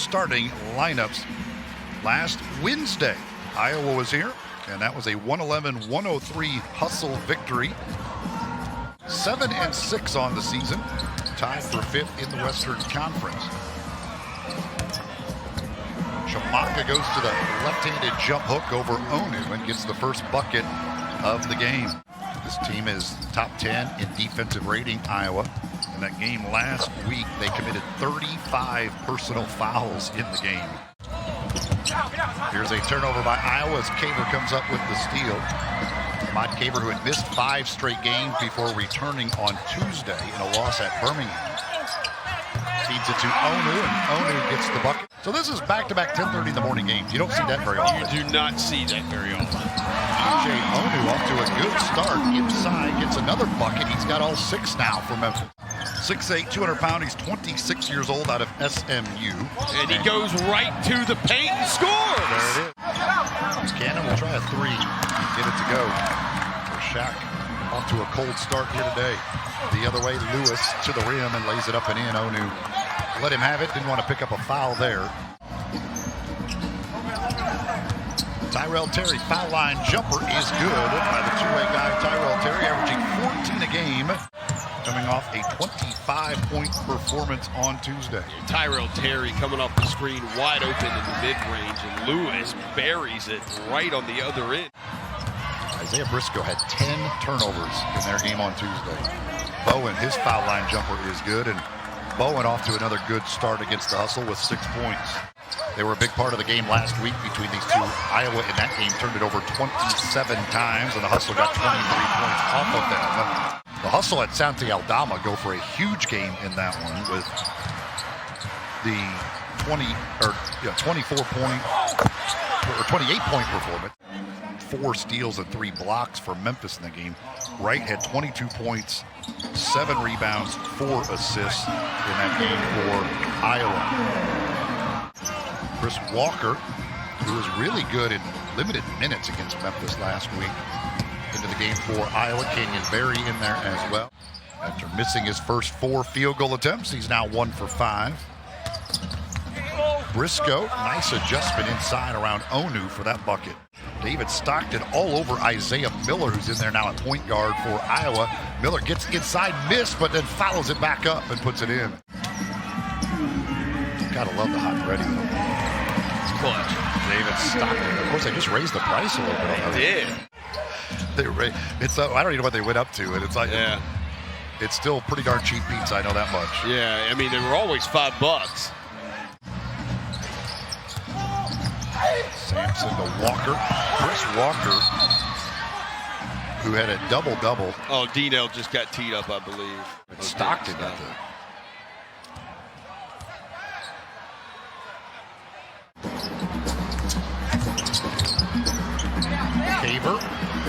starting lineups. Last Wednesday, Iowa was here, and that was a 111-103 Hustle victory. 7-6 on the season, tied for 5th in the Western Conference. Shamaka goes to the left-handed jump hook over Onu and gets the first bucket of the game. This team is top 10 in defensive rating, Iowa. In that game last week, they committed 35 personal fouls in the game. Here's a turnover by Iowa as Caver comes up with the steal. Ahmad Caver, who had missed 5 straight games before returning on Tuesday in a loss at Birmingham. Feeds it to Onu, and Onu gets the bucket. So this is back-to-back 10:30 in the morning games. You don't see that very often. You do not see that very often. DJ Onu off to a good start. Inside, gets another bucket. He's got all 6 now for Memphis. 6'8", 200-pound. He's 26 years old, out of SMU. And he goes right to the paint and scores. There it is. Cannon will try a 3. Get it to go. For Shaq, off to a cold start here today. The other way, Lewis to the rim and lays it up and in. Onu let him have it. Didn't want to pick up a foul there. Tyrell Terry, foul line jumper is good by the two-way guy. Tyrell Terry averaging 14 a game, coming off a 25-point performance on Tuesday. Tyrell Terry coming off the screen wide open in the mid-range, and Lewis buries it right on the other end. Isaiah Briscoe had 10 turnovers in their game on Tuesday. Bowen, his foul line jumper is good, and Bowen off to another good start against the Hustle with 6 points. They were a big part of the game last week between these two. Iowa in that game turned it over 27 times, and the Hustle got 23 points off of them. The Hustle had Santi Aldama go for a huge game in that one with the 24-point or 28-point performance. 4 steals and 3 blocks for Memphis in the game. Wright had 22 points, 7 rebounds, 4 assists in that game for Iowa. Chris Walker, who was really good in limited minutes against Memphis last week, into the game for Iowa. Kenyon Berry in there as well. After missing his first 4 field goal attempts, he's now 1 for 5. Briscoe, nice adjustment inside around Onu for that bucket. David Stockton all over Isaiah Miller, who's in there now at point guard for Iowa. Miller gets inside, missed, but then follows it back up and puts it in. Gotta love the hot and ready, though. It's clutch. David Stockton. Of course, they just raised the price a little bit. They did. I don't even know what they went up to, and it's like, yeah, it's still pretty darn cheap pizza. I know that much. Yeah, I mean, they were always $5. Sampson to Walker. Chris Walker, who had a double-double. Oh, Dino just got teed up, I believe. Stockton got the... Caver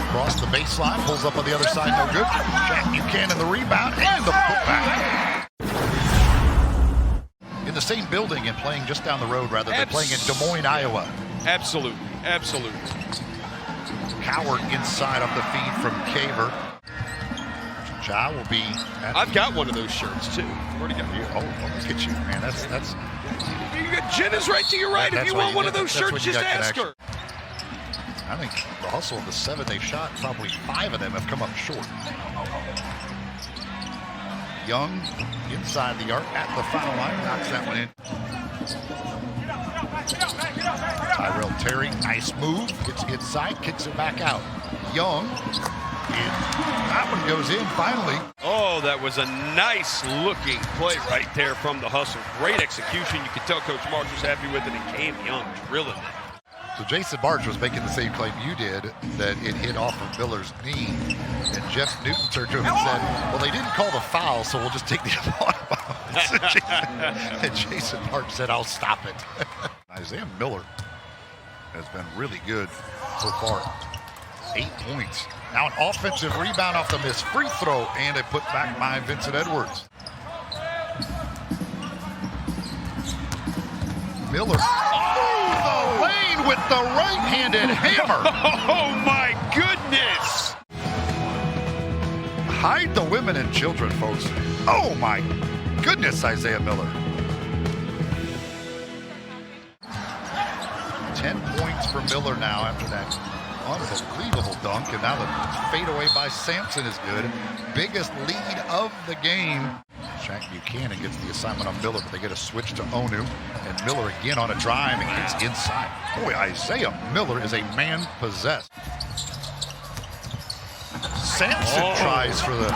across the baseline, pulls up on the other side, no good. Jack Buchanan the rebound and the putback. In the same building and playing just down the road rather than playing in Des Moines, Iowa. Absolutely, absolutely. Coward inside off the feed from Caver. Ja will be... I've got one of those shirts, too. Where'd he go? Oh, look at you, man. That's You got Jenna's right to your right. If you want one of those shirts, just ask her. I think the Hustle of the 7 they shot, probably 5 of them have come up short. Young inside the arc at the foul line, knocks that one in. Tyrell Terry, nice move, gets inside, kicks it back out. Young, that one goes in finally. Oh, that was a nice looking play right there from the Hustle. Great execution. You can tell Coach March was happy with it, and Cam Young drilling it. So Jason March was making the same claim you did, that it hit off of Miller's knee. And Jeff Newton turned to him and said, well, they didn't call the foul, so we'll just take the and Jason March said, I'll stop it. Isaiah Miller has been really good so far. 8 points. Now an offensive rebound off the missed free throw and a putback by Vincent Edwards. Miller. Oh, the lane with the right-handed hammer. Oh, my goodness. Hide the women and children, folks. Oh, my goodness, Isaiah Miller. 10 points for Miller now after that unbelievable dunk, and now the fadeaway by Sampson is good. Biggest lead of the game. Shaq Buchanan gets the assignment on Miller, but they get a switch to Onu, and Miller again on a drive and gets inside. Boy, Isaiah Miller is a man possessed. Sampson tries for the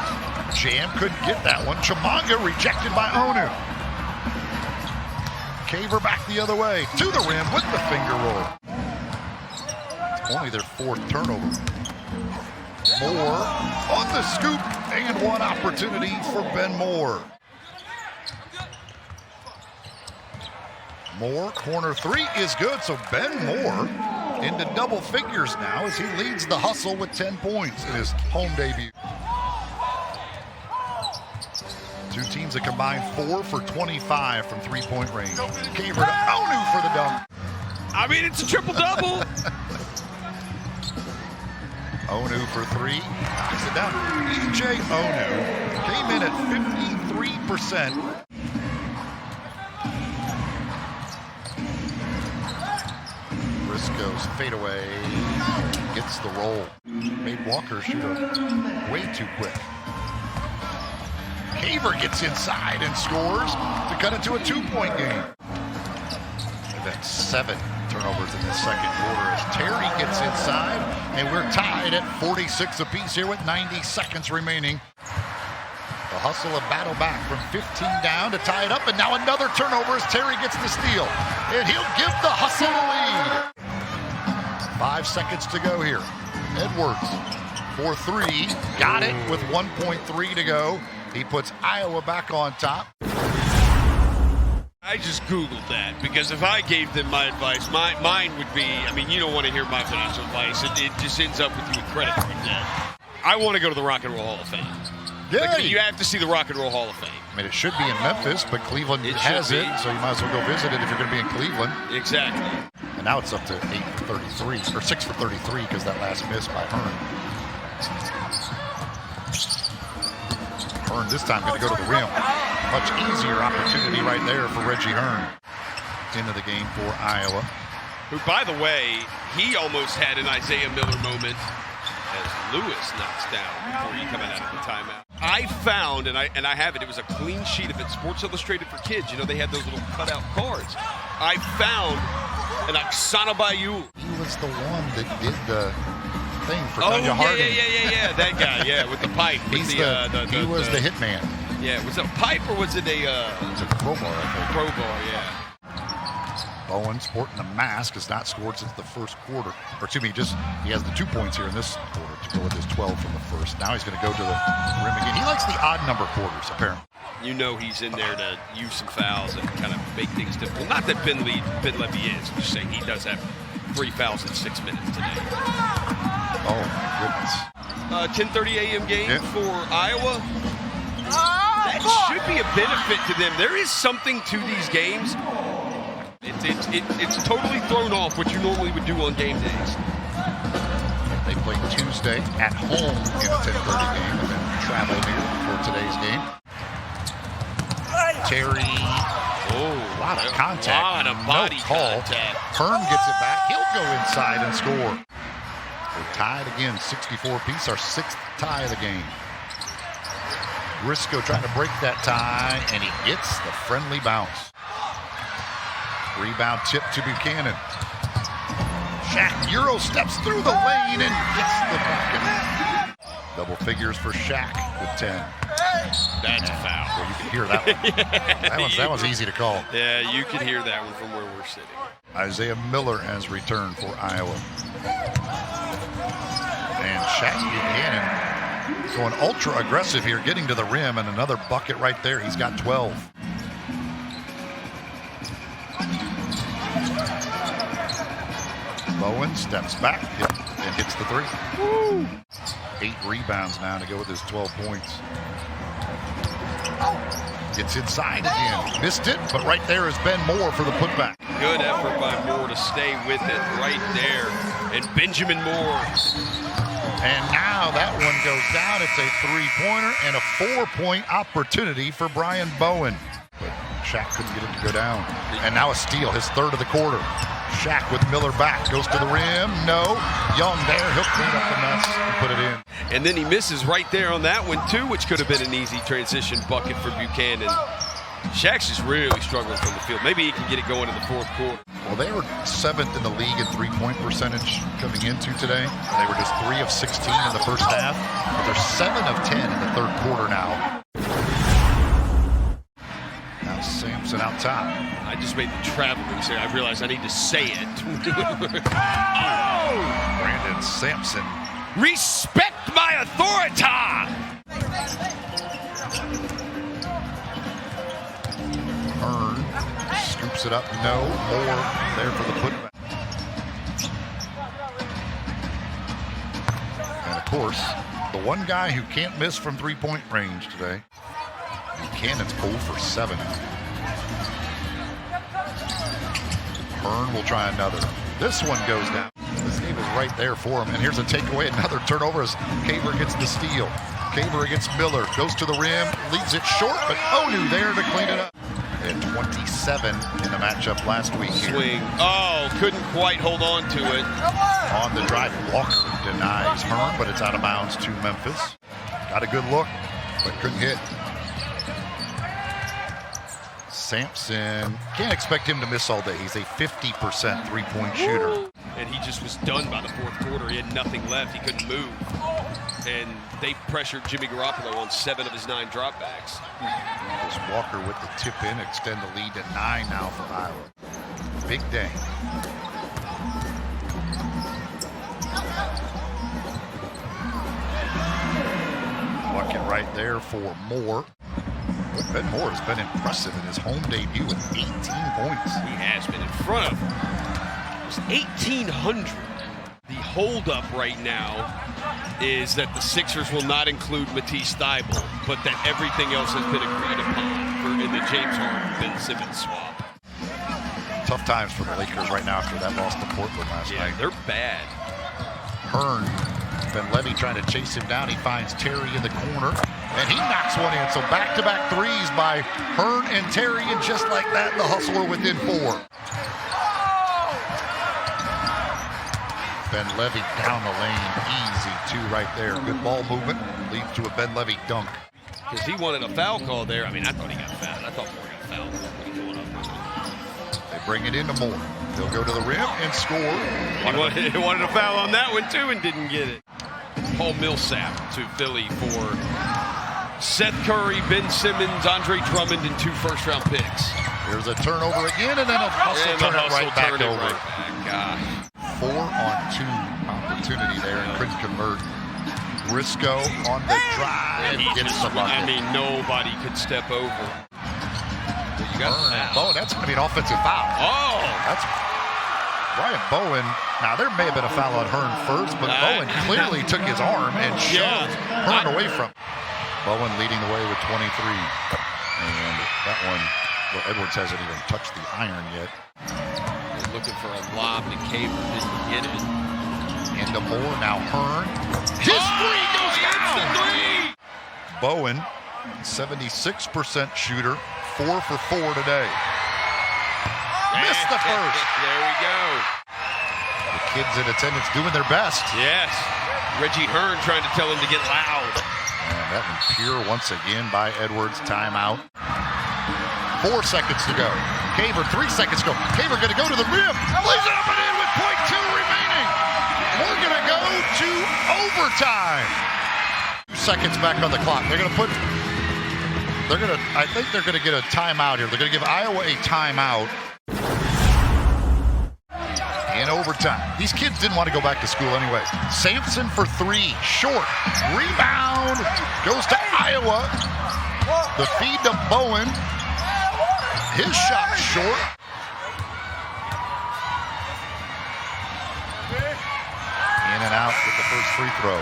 jam, couldn't get that one. Chimanga rejected by Onu. Caver back the other way to the rim with the finger roll. Only their 4th turnover. Moore on the scoop, and one opportunity for Ben Moore. Moore, corner 3 is good, so Ben Moore into double figures now as he leads the Hustle with 10 points in his home debut. Two teams that combined 4 for 25 from 3-point range. Caver to Onu for the dunk. I mean, it's a triple-double. Onu for 3, knocks it down. EJ Onu came in at 53%. Briscoe's fadeaway gets the roll. Made Walker shoot way too quick. Caver gets inside and scores to cut it to a 2-point game. That's 7 turnovers in the second quarter as Terry gets inside, and we're tied at 46 apiece here with 90 seconds remaining. The Hustle a battle back from 15 down to tie it up, and now another turnover as Terry gets the steal, and he'll give the Hustle a lead. 5 seconds to go here. Edwards for 3, got it with 1.3 to go. He puts Iowa back on top. I just Googled that because if I gave them my advice, mine would be, I mean, you don't want to hear my financial advice. It just ends up with you with credit card debt. I want to go to the Rock and Roll Hall of Fame. Yeah, like, you have to see the Rock and Roll Hall of Fame. I mean, it should be in Memphis, but Cleveland has it, so you might as well go visit it if you're going to be in Cleveland. Exactly. And now it's up to 8 for 33, or 6 for 33 because that last miss by Hearn. Hearn this time going to go to the rim. Much easier opportunity right there for Reggie Hearn. Into the game for Iowa. Who, by the way, he almost had an Isaiah Miller moment as Lewis knocks down before he coming out of the timeout. I found, and I have it, it was a clean sheet of it, Sports Illustrated for Kids. You know, they had those little cutout cards. I found an Oksana Bayou. He was the one that did the thing for Tanya Harding. Yeah, that guy, yeah, with the pipe. He was the hitman. Yeah, was it a pipe or was it a... It was a crowbar, I think. Crowbar, yeah. Bowen, sporting a mask, has not scored since the first quarter. Or excuse me, he has the 2 points here in this quarter to go with his 12 from the first. Now he's going to go to the rim again. He likes the odd number quarters, apparently. You know he's in there to use some fouls and kind of make things difficult. Not that Ben Levy is. I'm just saying he does have 3 fouls in 6 minutes today. Oh, goodness. 10:30 a.m. game for Iowa. That should be a benefit to them. There is something to these games. It's totally thrown off what you normally would do on game days. They play Tuesday at home in a 10:30 game and then travel here for today's game. Terry, a lot of contact, A lot of body contact. Hearn gets it back. He'll go inside and score. We're tied again, 64 apiece, our 6th tie of the game. Briscoe trying to break that tie, and he gets the friendly bounce. Rebound tip to Buchanan. Shaq Euro steps through the lane and gets the bucket. Double figures for Shaq with 10. That's a foul. Well, you can hear that one. that one's easy to call. Yeah, you can hear that one from where we're sitting. Isaiah Miller has returned for Iowa. And Shaq Buchanan going ultra aggressive here, getting to the rim, and another bucket right there. He's got 12. Bowen steps back and hits the 3. Woo! 8 rebounds now to go with his 12 points. Gets inside again. Missed it, but right there is Ben Moore for the putback. Good effort by Moore to stay with it right there. And Benjamin Moore. And now that one goes down. It's a 3-pointer and a 4-point opportunity for Brian Bowen. But Shaq couldn't get it to go down. And now a steal, his 3rd of the quarter. Shaq with Miller back. Goes to the rim. No. Young there. He'll clean up the mess and put it in. And then he misses right there on that one, too, which could have been an easy transition bucket for Buchanan. Shaq's just really struggling from the field. Maybe he can get it going in the fourth quarter. Well, they were 7th in the league in three-point percentage coming into today. They were just 3 of 16 in the first half. But they're 7 of 10 in the third quarter now. Now Sampson out top. I just made the traveling say. I realized I need to say it. Oh! Brandon Sampson. Respect my authority! Hearn scoops it up. No. More there for the putback. And of course, the one guy who can't miss from three-point range today. Buchanan's 0 for 7. Hearn will try another. This one goes down. This game is right there for him. And here's a takeaway. Another turnover as Caver gets the steal. Caver against Miller. Goes to the rim. Leaves it short, but Onu there to clean it up. They had 27 in the matchup last week. Swing. Oh, couldn't quite hold on to it. On the drive, Walker denies Hearn, but it's out of bounds to Memphis. Got a good look, but couldn't hit. Sampson, can't expect him to miss all day. He's a 50% three-point shooter. And he just was done by the fourth quarter. He had nothing left. He couldn't move. And they pressured Jimmy Garoppolo on 7 of his 9 dropbacks. This Walker with the tip in, extend the lead to 9 now for Iowa. Big day. Bucket right there for Moore. Ben Moore has been impressive in his home debut with 18 points. He has been in front of him. It's 1,800. The holdup right now is that the Sixers will not include Matisse Thybulle, but that everything else has been agreed upon in the James Harden-Ben Simmons swap. Tough times for the Lakers right now after that loss to Portland last night. They're bad. Hearn, Ben Levy trying to chase him down. He finds Terry in the corner, and he knocks one in. So back-to-back threes by Hearn and Terry, and just like that, the Hustle are within 4. Ben Levy down the lane, easy 2 right there. Good ball movement, leads to a Ben Levy dunk. Because he wanted a foul call there. I mean, I thought he got fouled. I thought Moore got fouled. They bring it into Moore. He'll go to the rim and score. He wanted a foul on that one, too, and didn't get it. Paul Millsap to Philly for Seth Curry, Ben Simmons, Andre Drummond, and 2 first-round picks. There's a turnover again, and then a Hustle turn it right back over. Gosh. 4-on-2 opportunity there and couldn't convert. Briscoe on the drive. Gets the bucket. I mean, nobody could step over. You got Bowen, that's going to be an offensive foul. Oh! That's Brian Bowen. Now, there may have been a foul on Hearn first, but Bowen clearly took his arm and shoved Hearn away from him. Bowen leading the way with 23. And that one, well, Edwards hasn't even touched the iron yet. Looking for a lob to Caver, didn't get it. Into Moore, now Hearn. His 3 goes down! Bowen, 76% shooter, 4 for 4 today. Missed the first. There we go. The kids in attendance doing their best. Yes. Reggie Hearn trying to tell him to get loud. And that one pure once again by Edwards. Timeout. 4 seconds to go. Caver, 3 seconds to go. Caver going to go to the rim. Lays it up and in with .2 remaining. We're going to go to overtime. 2 seconds back on the clock. They're going to put, I think they're going to get a timeout here. They're going to give Iowa a timeout in overtime. These kids didn't want to go back to school anyway. Sampson for 3, short. Rebound goes to Iowa. The feed to Bowen. His shot short. In and out with the first free throw.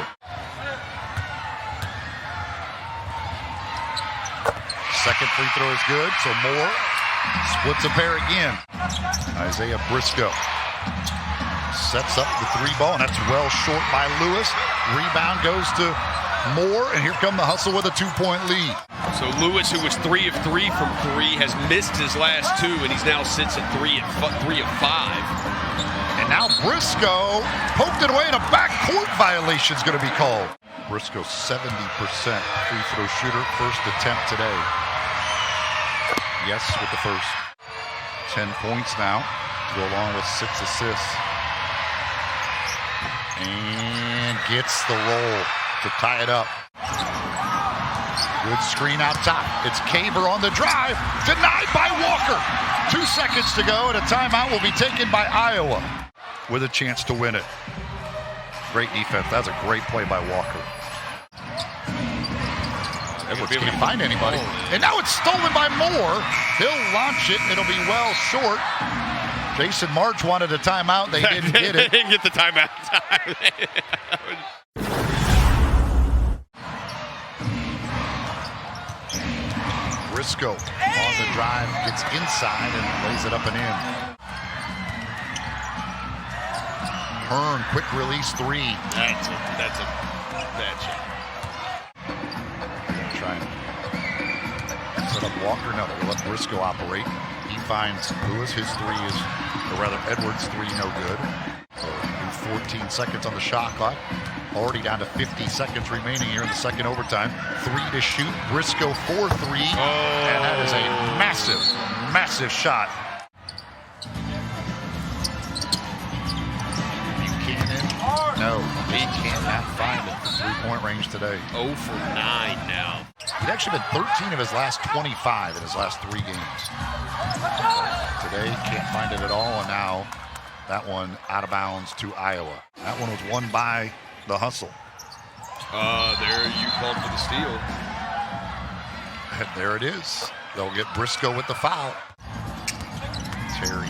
Second free throw is good, so Moore splits a pair again. Isaiah Briscoe sets up the 3 ball, and that's well short by Lewis. Rebound goes to Moore, and here come the Hustle with a 2-point lead. So Lewis, who was 3 of 3 from 3, has missed his last 2, and he's now sits at 3 of 5. Now Briscoe poked it away, and a backcourt violation is going to be called. Briscoe, 70% free throw shooter, first attempt today. Yes, with the first. 10 points now to go along with 6 assists. And gets the roll to tie it up. Good screen out top. It's Caver on the drive. Denied by Walker. 2 seconds to go, and a timeout will be taken by Iowa with a chance to win it. Great defense. That's a great play by Walker. Edwards can't find anybody. And now it's stolen by Moore. He'll launch it. It'll be well short. Jason March wanted a timeout. They didn't get it. They didn't get the timeout. Briscoe on the drive, gets inside and lays it up and in. Hearn, quick release three. That's a bad shot. Try and set up Walker. No, they let Briscoe operate. He finds Lewis. His three is, or rather Edwards' three, no good. So 14 seconds on the shot clock. Already down to 50 seconds remaining here in the second overtime. 3 to shoot. Briscoe 4-3. And that is a massive, massive shot. Buchanan. No, he cannot find it. 3-point range today. 0 for 9 now. He'd actually been 13 of his last 25 in his last 3 games. Today, can't find it at all, and now that one out of bounds to Iowa. That one was won by the Hustle. There you called for the steal. And there it is. They'll get Briscoe with the foul. Terry.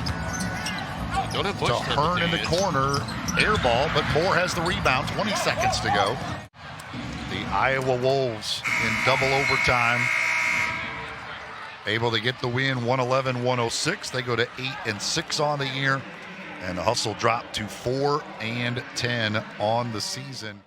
Don't have much To time Hearn to in the dance. corner. Air ball, but Moore has the rebound. 20 seconds to go. The Iowa Wolves in double overtime. Able to get the win, 111-106. They go to 8-6 on the year. And the Hustle dropped to 4-10 on the season.